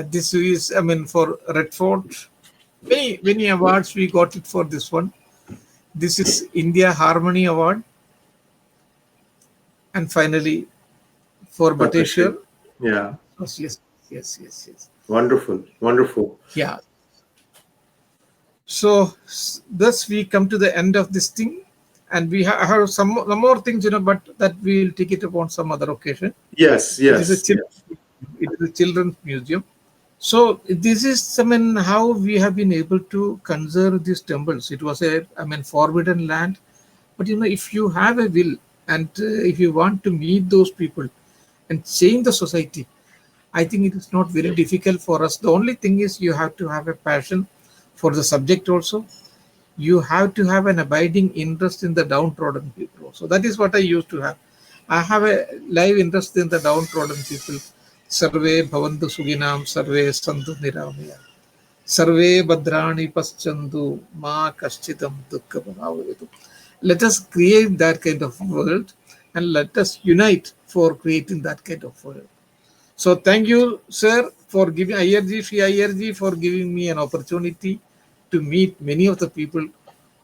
This is, for Red Fort. Many awards we got it for this one. This is India Harmony Award. And finally, for Bateshwar.
Yeah.
Yes.
Wonderful.
Yeah. So thus we come to the end of this thing, and we have some more things, but that we will take it upon some other occasion.
Yes.
It is a children's museum. So this is, how we have been able to conserve these temples. It was forbidden land, but if you have a will and if you want to meet those people and change the society, I think it is not very difficult for us. The only thing is you have to have a passion for the subject also. You have to have an abiding interest in the downtrodden people. So that is what I used to have. I have a live interest in the downtrodden people. Sarve bhavantu suginam, sarve santu niramaya. Sarve badrani paschandu ma kashchitam dukkha bhavavetu. Let us create that kind of world, and let us unite for creating that kind of world. So thank you, sir, for giving Sri IRG for giving me an opportunity to meet many of the people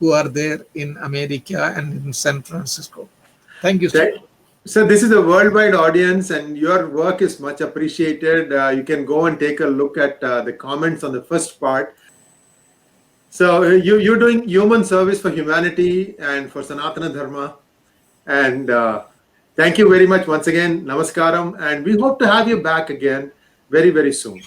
who are there in America and in San Francisco. Thank you, sir.
So this is a worldwide audience, and your work is much appreciated. You can go and take a look at the comments on the first part. So you're doing human service for humanity and for Sanatana Dharma. And thank you very much once again. Namaskaram. And we hope to have you back again very, very soon.